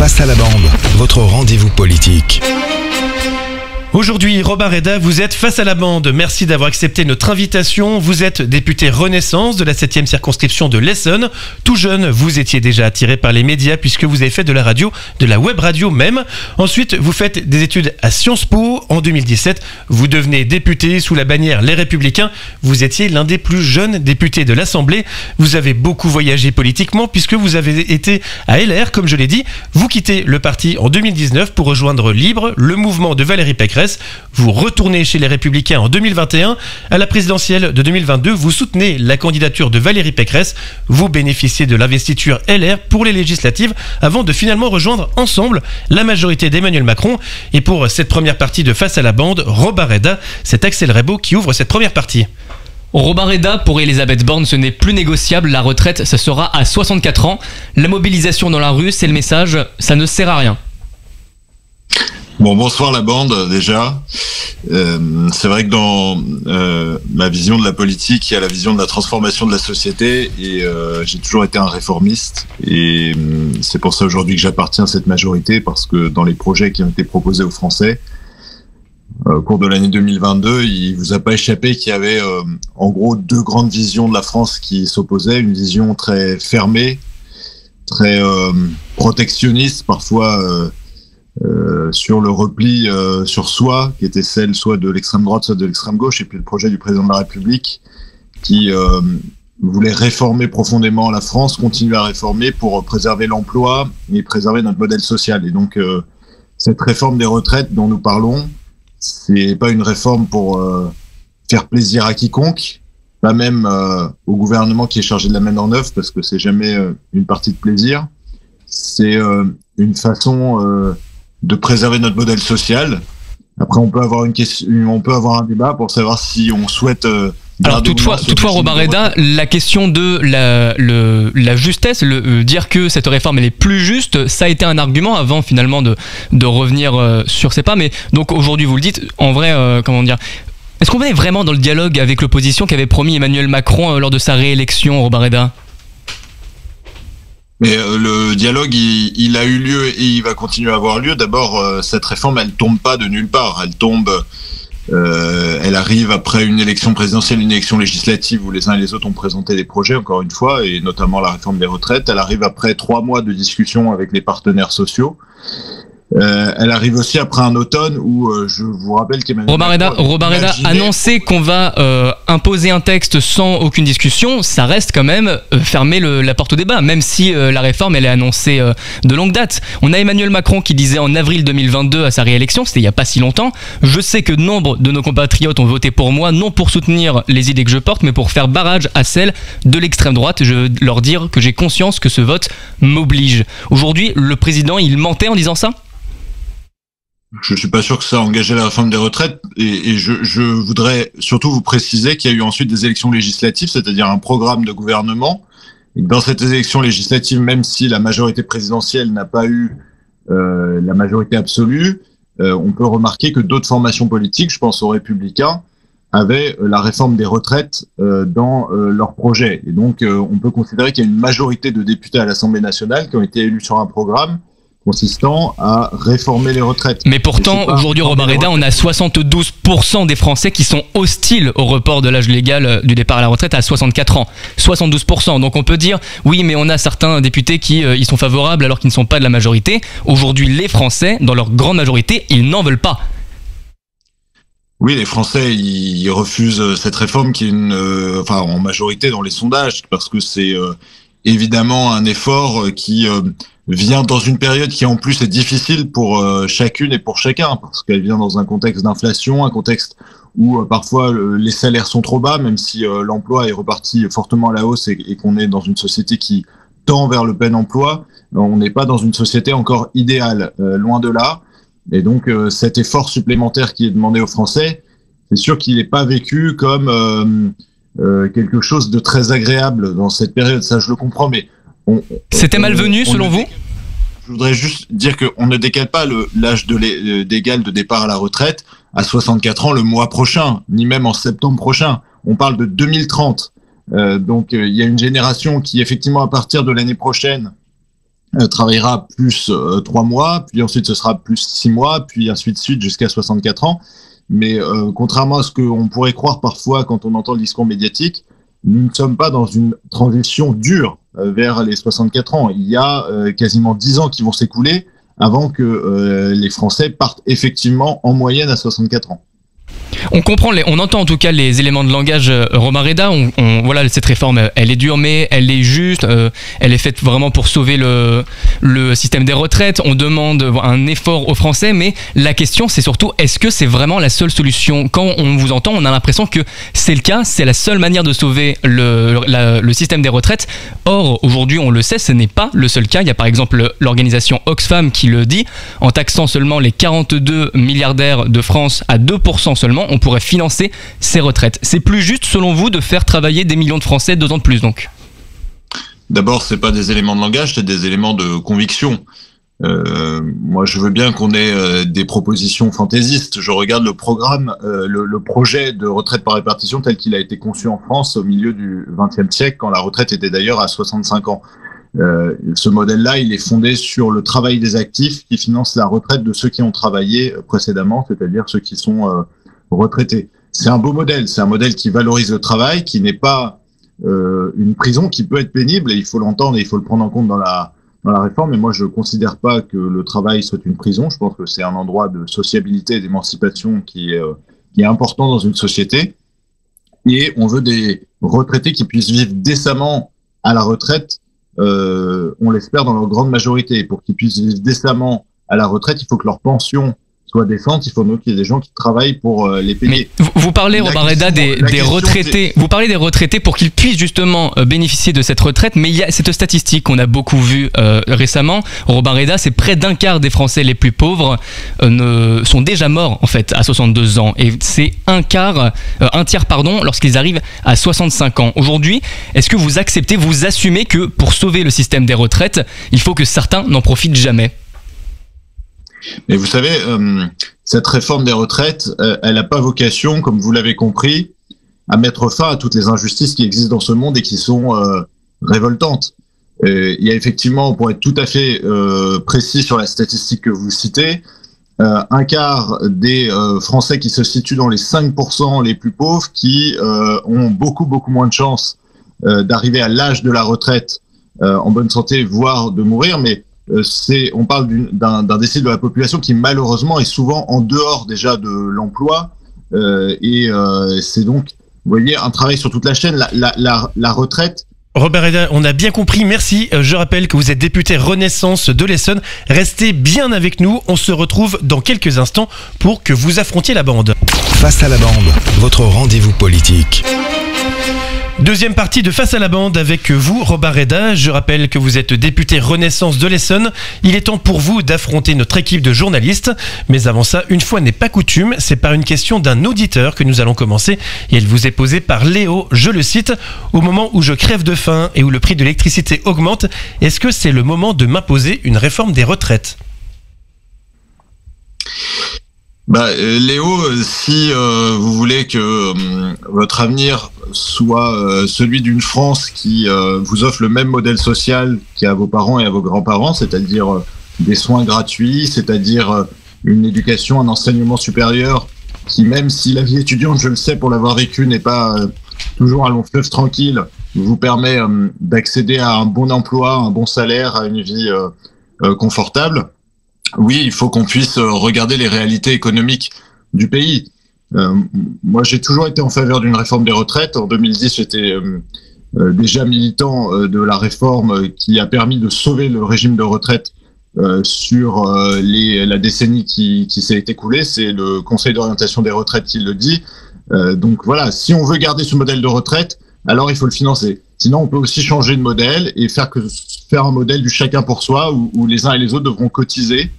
Face à la bande, votre rendez-vous politique. Aujourd'hui, Robin Reda, vous êtes face à la bande. Merci d'avoir accepté notre invitation. Vous êtes député Renaissance de la 7e circonscription de l'Essonne. Tout jeune, vous étiez déjà attiré par les médias puisque vous avez fait de la radio, de la web radio même. Ensuite, vous faites des études à Sciences Po. En 2017, vous devenez député sous la bannière Les Républicains. Vous étiez l'un des plus jeunes députés de l'Assemblée. Vous avez beaucoup voyagé politiquement puisque vous avez été à LR, comme je l'ai dit. Vous quittez le parti en 2019 pour rejoindre Libre, le mouvement de Valérie Pécresse. Vous retournez chez les Républicains en 2021. À la présidentielle de 2022, vous soutenez la candidature de Valérie Pécresse. Vous bénéficiez de l'investiture LR pour les législatives avant de finalement rejoindre ensemble la majorité d'Emmanuel Macron. Et pour cette première partie de Face à la bande, Robin Reda, c'est Axel Rebaud qui ouvre cette première partie. Robin Reda, pour Elisabeth Borne, ce n'est plus négociable. La retraite, ça sera à 64 ans. La mobilisation dans la rue, c'est le message, ça ne sert à rien. Bon, bonsoir la bande déjà. C'est vrai que dans ma vision de la politique, il y a la vision de la transformation de la société et j'ai toujours été un réformiste et c'est pour ça aujourd'hui que j'appartiens à cette majorité parce que dans les projets qui ont été proposés aux Français au cours de l'année 2022, il vous a pas échappé qu'il y avait en gros deux grandes visions de la France qui s'opposaient, une vision très fermée, très protectionniste parfois sur le repli sur soi, qui était celle soit de l'extrême droite, soit de l'extrême gauche, et puis le projet du président de la République qui voulait réformer profondément la France, continuer à réformer pour préserver l'emploi et préserver notre modèle social. Et donc cette réforme des retraites dont nous parlons, c'est pas une réforme pour faire plaisir à quiconque, pas même au gouvernement qui est chargé de la mettre en œuvre, parce que c'est jamais une partie de plaisir. C'est une façon de préserver notre modèle social. Après, on peut avoir une question, on peut avoir un débat pour savoir si on souhaite. Alors toutefois, Robin Reda, la question de la justesse, dire que cette réforme elle est plus juste, ça a été un argument avant finalement de revenir sur ces pas. Mais donc aujourd'hui, vous le dites, en vrai, comment dire, est-ce qu'on est vraiment dans le dialogue avec l'opposition qu'avait promis Emmanuel Macron lors de sa réélection, Robin Reda ? Mais le dialogue, il a eu lieu et il va continuer à avoir lieu. D'abord, cette réforme, elle tombe pas de nulle part. Elle arrive après une élection présidentielle, une élection législative où les uns et les autres ont présenté des projets, encore une fois, et notamment la réforme des retraites. Elle arrive après 3 mois de discussion avec les partenaires sociaux. Elle arrive aussi après un automne où je vous rappelle qu'Emmanuel Robin Reda annoncer qu'on va imposer un texte sans aucune discussion, ça reste quand même fermer la porte au débat, même si la réforme elle est annoncée de longue date. On a Emmanuel Macron qui disait en avril 2022 à sa réélection, c'était il n'y a pas si longtemps, je sais que nombre de nos compatriotes ont voté pour moi, non pour soutenir les idées que je porte, mais pour faire barrage à celles de l'extrême droite. Je veux leur dire que j'ai conscience que ce vote m'oblige. Aujourd'hui, le président, il mentait en disant ça ? Je suis pas sûr que ça a engagé la réforme des retraites et je voudrais surtout vous préciser qu'il y a eu ensuite des élections législatives, c'est-à-dire un programme de gouvernement. Et dans cette élection législative, même si la majorité présidentielle n'a pas eu la majorité absolue, on peut remarquer que d'autres formations politiques, je pense aux Républicains, avaient la réforme des retraites dans leur projet. Et donc on peut considérer qu'il y a une majorité de députés à l'Assemblée nationale qui ont été élus sur un programme consistant à réformer les retraites. Mais pourtant, aujourd'hui, Robin Reda, on a 72% des Français qui sont hostiles au report de l'âge légal du départ à la retraite à 64 ans. 72%. Donc on peut dire, oui, mais on a certains députés qui y sont favorables alors qu'ils ne sont pas de la majorité. Aujourd'hui, les Français, dans leur grande majorité, ils n'en veulent pas. Oui, les Français, ils refusent cette réforme qui est en majorité dans les sondages, parce que c'est évidemment un effort qui vient dans une période qui en plus est difficile pour chacune et pour chacun, parce qu'elle vient dans un contexte d'inflation, un contexte où parfois les salaires sont trop bas, même si l'emploi est reparti fortement à la hausse et qu'on est dans une société qui tend vers le plein emploi. On n'est pas dans une société encore idéale, loin de là. Et donc cet effort supplémentaire qui est demandé aux Français, c'est sûr qu'il n'est pas vécu comme quelque chose de très agréable dans cette période. Ça, je le comprends, mais c'était malvenu selon vous ? Je voudrais juste dire qu'on ne décale pas l'âge d'égal de départ à la retraite à 64 ans le mois prochain, ni même en septembre prochain. On parle de 2030. Donc il y a une génération qui, effectivement, à partir de l'année prochaine, travaillera plus 3 mois, puis ensuite ce sera plus 6 mois, puis ainsi de suite jusqu'à 64 ans. Mais contrairement à ce qu'on pourrait croire parfois quand on entend le discours médiatique, nous ne sommes pas dans une transition dure vers les 64 ans. Il y a quasiment 10 ans qui vont s'écouler avant que les Français partent effectivement en moyenne à 64 ans. On entend en tout cas les éléments de langage, Romain Reda. Voilà, cette réforme, elle est dure, mais elle est juste. Elle est faite vraiment pour sauver le système des retraites. On demande un effort aux Français, mais la question, c'est surtout, est-ce que c'est vraiment la seule solution? Quand on vous entend, on a l'impression que c'est le cas, c'est la seule manière de sauver le système des retraites. Or, aujourd'hui, on le sait, ce n'est pas le seul cas. Il y a par exemple l'organisation Oxfam qui le dit, en taxant seulement les 42 milliardaires de France à 2% seulement, on pourrait financer ces retraites. C'est plus juste, selon vous, de faire travailler des millions de Français 2 ans de plus, donc? D'abord, c'est pas des éléments de langage, c'est des éléments de conviction. Moi, je veux bien qu'on ait des propositions fantaisistes. Je regarde le programme, le projet de retraite par répartition tel qu'il a été conçu en France au milieu du XXe siècle, quand la retraite était d'ailleurs à 65 ans. Ce modèle-là, il est fondé sur le travail des actifs qui finance la retraite de ceux qui ont travaillé précédemment, c'est-à-dire ceux qui sont retraités. C'est un beau modèle, c'est un modèle qui valorise le travail, qui n'est pas une prison, qui peut être pénible, et il faut l'entendre et il faut le prendre en compte dans la réforme. Mais moi, je ne considère pas que le travail soit une prison. Je pense que c'est un endroit de sociabilité et d'émancipation qui est important dans une société. Et on veut des retraités qui puissent vivre décemment à la retraite, on l'espère dans leur grande majorité. Et pour qu'ils puissent vivre décemment à la retraite, il faut que leur pension soit décente, il faut qu'il y ait des gens qui travaillent pour les payer. Mais vous parlez, Robin Reda, des retraités. Vous parlez des retraités pour qu'ils puissent justement bénéficier de cette retraite, mais il y a cette statistique qu'on a beaucoup vue récemment. Robin Reda, c'est près d'un quart des Français les plus pauvres sont déjà morts en fait à 62 ans, et c'est un tiers, lorsqu'ils arrivent à 65 ans. Aujourd'hui, est-ce que vous acceptez, vous assumez que pour sauver le système des retraites, il faut que certains n'en profitent jamais? Mais vous savez, cette réforme des retraites, elle n'a pas vocation, comme vous l'avez compris, à mettre fin à toutes les injustices qui existent dans ce monde et qui sont révoltantes. Il y a effectivement, pour être tout à fait précis sur la statistique que vous citez, un quart des Français qui se situent dans les 5% les plus pauvres qui ont beaucoup moins de chances d'arriver à l'âge de la retraite en bonne santé, voire de mourir, mais on parle d'un décès de la population qui malheureusement est souvent en dehors déjà de l'emploi, et c'est donc, vous voyez, un travail sur toute la chaîne. La retraite. Robert Reda, on a bien compris, merci. Je rappelle que vous êtes député Renaissance de l'Essonne. Restez bien avec nous, on se retrouve dans quelques instants pour que vous affrontiez la bande. Face à la bande, votre rendez-vous politique. Deuxième partie de Face à la bande avec vous, Robin Reda. Je rappelle que vous êtes député Renaissance de l'Essonne. Il est temps pour vous d'affronter notre équipe de journalistes. Mais avant ça, une fois n'est pas coutume, c'est par une question d'un auditeur que nous allons commencer. Et elle vous est posée par Léo, je le cite. Au moment où je crève de faim et où le prix de l'électricité augmente, est-ce que c'est le moment de m'imposer une réforme des retraites ? Léo, si vous voulez que votre avenir soit celui d'une France qui vous offre le même modèle social qu'à vos parents et à vos grands-parents, c'est-à-dire des soins gratuits, c'est-à-dire une éducation, un enseignement supérieur qui, même si la vie étudiante, je le sais pour l'avoir vécu, n'est pas toujours un long fleuve tranquille, vous permet d'accéder à un bon emploi, un bon salaire, à une vie confortable. Oui, il faut qu'on puisse regarder les réalités économiques du pays. Moi, j'ai toujours été en faveur d'une réforme des retraites. En 2010, j'étais déjà militant de la réforme qui a permis de sauver le régime de retraite sur la décennie qui s'est écoulée. C'est le Conseil d'orientation des retraites qui le dit. Donc voilà, si on veut garder ce modèle de retraite, alors il faut le financer. Sinon, on peut aussi changer de modèle et faire un modèle du chacun pour soi où les uns et les autres devront cotiser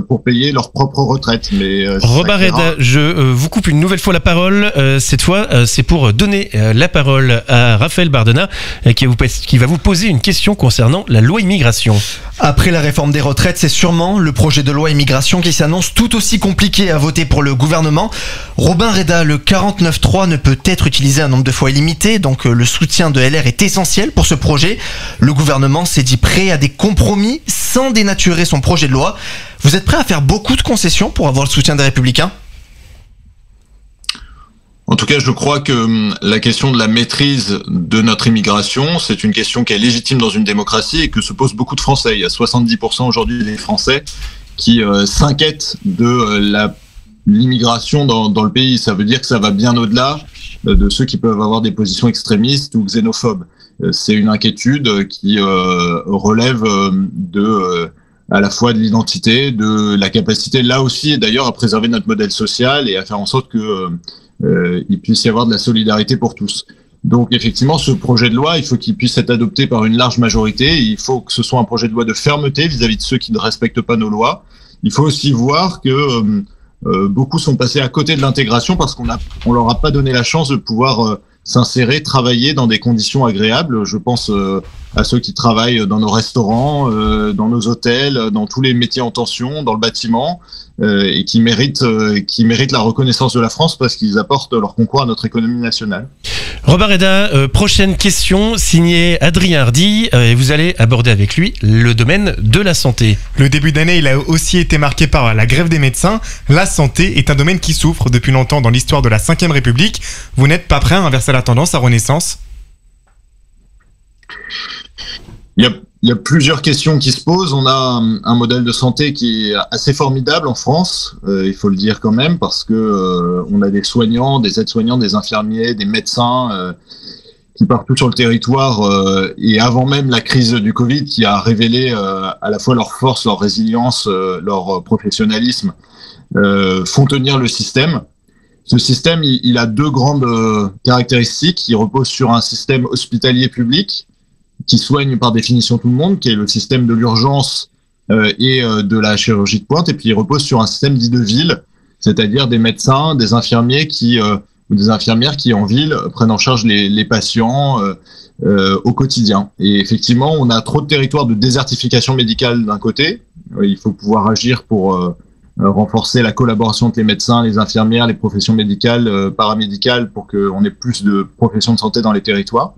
pour payer leur propre retraite. Mais Robert Reda, je vous coupe une nouvelle fois la parole. Cette fois, c'est pour donner la parole à Raphaël Bardena qui va vous poser une question concernant la loi immigration. Après la réforme des retraites, c'est sûrement le projet de loi immigration qui s'annonce tout aussi compliqué à voter pour le gouvernement. Robin Reda, le 49.3 ne peut être utilisé un nombre de fois illimité, donc le soutien de LR est essentiel pour ce projet. Le gouvernement s'est dit prêt à des compromis sans dénaturer son projet de loi. Vous êtes prêt à faire beaucoup de concessions pour avoir le soutien des Républicains ? En tout cas, je crois que la question de la maîtrise de notre immigration, c'est une question qui est légitime dans une démocratie et que se posent beaucoup de Français. Il y a 70% aujourd'hui des Français qui s'inquiètent de l'immigration dans le pays. Ça veut dire que ça va bien au-delà de ceux qui peuvent avoir des positions extrémistes ou xénophobes. C'est une inquiétude qui relève à la fois de l'identité, de la capacité, là aussi, et d'ailleurs, à préserver notre modèle social et à faire en sorte que il puisse y avoir de la solidarité pour tous. Donc effectivement, ce projet de loi, il faut qu'il puisse être adopté par une large majorité. Il faut que ce soit un projet de loi de fermeté vis-à-vis de ceux qui ne respectent pas nos lois. Il faut aussi voir que beaucoup sont passés à côté de l'intégration parce qu'on leur a pas donné la chance de pouvoir s'insérer, travailler dans des conditions agréables. Je pense à ceux qui travaillent dans nos restaurants, dans nos hôtels, dans tous les métiers en tension, dans le bâtiment, et qui méritent la reconnaissance de la France parce qu'ils apportent leur concours à notre économie nationale. Robert Reda, prochaine question signée Adrien Hardy, et vous allez aborder avec lui le domaine de la santé. Le début d'année, il a aussi été marqué par la grève des médecins. La santé est un domaine qui souffre depuis longtemps dans l'histoire de la Ve République. Vous n'êtes pas prêt à inverser la tendance à Renaissance ? Il y a plusieurs questions qui se posent. On a un modèle de santé qui est assez formidable en France, il faut le dire quand même, parce que on a des soignants, des aides-soignants, des infirmiers, des médecins qui partout sur le territoire, et avant même la crise du Covid, qui a révélé à la fois leur force, leur résilience, leur professionnalisme, font tenir le système. Ce système, il a deux grandes caractéristiques. Il repose sur un système hospitalier public qui soigne par définition tout le monde, qui est le système de l'urgence et de la chirurgie de pointe, et puis il repose sur un système dit de ville, c'est-à-dire des médecins, des infirmiers ou des infirmières qui en ville prennent en charge les patients au quotidien. Et effectivement, on a trop de territoires de désertification médicale d'un côté. Il faut pouvoir agir pour renforcer la collaboration entre les médecins, les infirmières, les professions médicales, paramédicales, pour qu'on ait plus de professions de santé dans les territoires.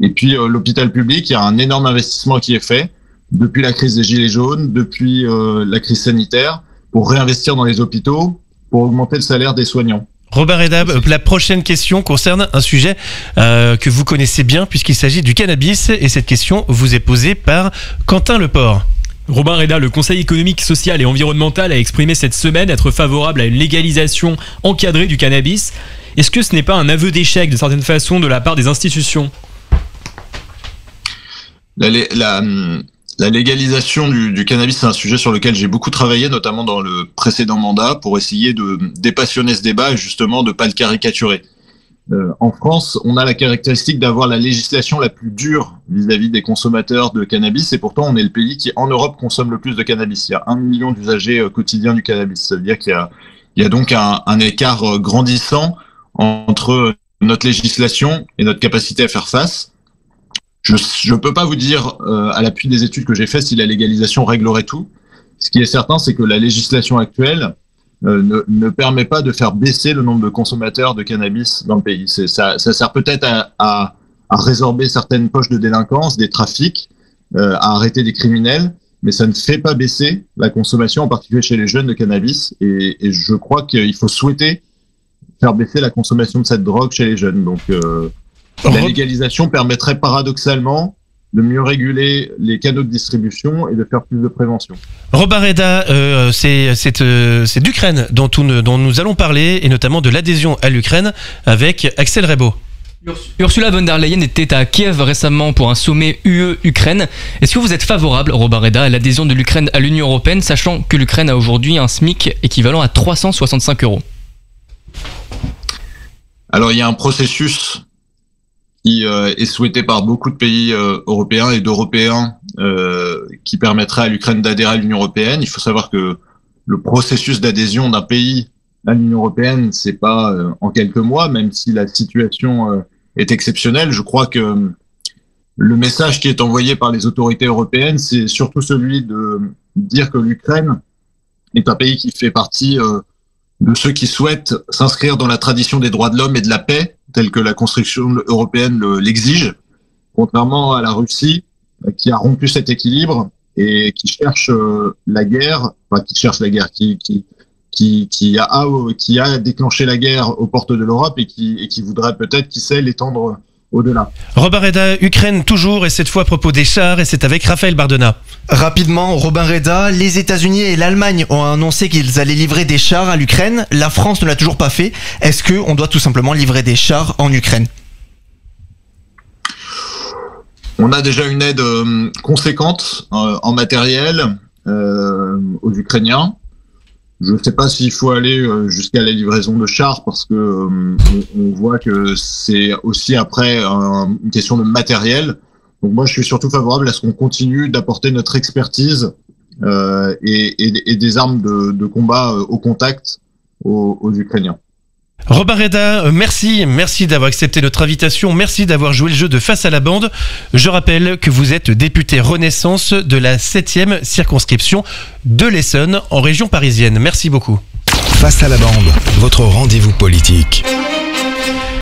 Et puis l'hôpital public, il y a un énorme investissement qui est fait depuis la crise des Gilets jaunes, depuis la crise sanitaire, pour réinvestir dans les hôpitaux, pour augmenter le salaire des soignants. Robert Reda, la prochaine question concerne un sujet que vous connaissez bien puisqu'il s'agit du cannabis, et cette question vous est posée par Quentin Leport. Robin Reda, le Conseil économique, social et environnemental a exprimé cette semaine être favorable à une légalisation encadrée du cannabis. Est-ce que ce n'est pas un aveu d'échec de certaine façon de la part des institutions ? La légalisation du cannabis, c'est un sujet sur lequel j'ai beaucoup travaillé, notamment dans le précédent mandat, pour essayer de dépassionner ce débat et justement de pas le caricaturer. En France, on a la caractéristique d'avoir la législation la plus dure vis-à-vis des consommateurs de cannabis, et pourtant on est le pays qui, en Europe, consomme le plus de cannabis. Il y a 1 million d'usagers quotidiens du cannabis. Ça veut dire qu'il y a donc un écart grandissant entre notre législation et notre capacité à faire face. Je peux pas vous dire, à l'appui des études que j'ai faites, si la légalisation réglerait tout. Ce qui est certain, c'est que la législation actuelle ne permet pas de faire baisser le nombre de consommateurs de cannabis dans le pays. Ça sert peut-être à résorber certaines poches de délinquance, des trafics, à arrêter des criminels, mais ça ne fait pas baisser la consommation, en particulier chez les jeunes, de cannabis. Et je crois qu'il faut souhaiter faire baisser la consommation de cette drogue chez les jeunes. Donc la légalisation permettrait paradoxalement de mieux réguler les canaux de distribution et de faire plus de prévention. Robert Reda, c'est d'Ukraine dont nous allons parler, et notamment de l'adhésion à l'Ukraine avec Axel Rebaud. Ursula von der Leyen était à Kiev récemment pour un sommet UE-Ukraine. Est-ce que vous êtes favorable, Robert Reda, à l'adhésion de l'Ukraine à l'Union européenne, sachant que l'Ukraine a aujourd'hui un SMIC équivalent à 365 €? Alors il y a un processus qui est souhaité par beaucoup de pays européens et d'Européens qui permettrait à l'Ukraine d'adhérer à l'Union européenne. Il faut savoir que le processus d'adhésion d'un pays à l'Union européenne, c'est pas en quelques mois, même si la situation est exceptionnelle. Je crois que le message qui est envoyé par les autorités européennes, c'est surtout celui de dire que l'Ukraine est un pays qui fait partie de ceux qui souhaitent s'inscrire dans la tradition des droits de l'homme et de la paix, telle que la construction européenne l'exige, contrairement à la Russie, qui a rompu cet équilibre et qui cherche la guerre, qui a déclenché la guerre aux portes de l'Europe et qui voudrait peut-être, qui sait, l'étendre au-delà. Robin Reda, Ukraine toujours, et cette fois à propos des chars, et c'est avec Raphaël Bardena. Rapidement, Robin Reda, les États-Unis et l'Allemagne ont annoncé qu'ils allaient livrer des chars à l'Ukraine. La France ne l'a toujours pas fait. Est-ce qu'on doit tout simplement livrer des chars en Ukraine ? On a déjà une aide conséquente en matériel aux Ukrainiens. Je ne sais pas s'il faut aller jusqu'à la livraison de chars parce que on voit que c'est aussi après une question de matériel. Donc moi, je suis surtout favorable à ce qu'on continue d'apporter notre expertise et des armes de combat au contact aux Ukrainiens. Robin Reda, merci d'avoir accepté notre invitation, merci d'avoir joué le jeu de Face à la bande. Je rappelle que vous êtes député Renaissance de la 7e circonscription de l'Essonne en région parisienne. Merci beaucoup. Face à la bande, votre rendez-vous politique.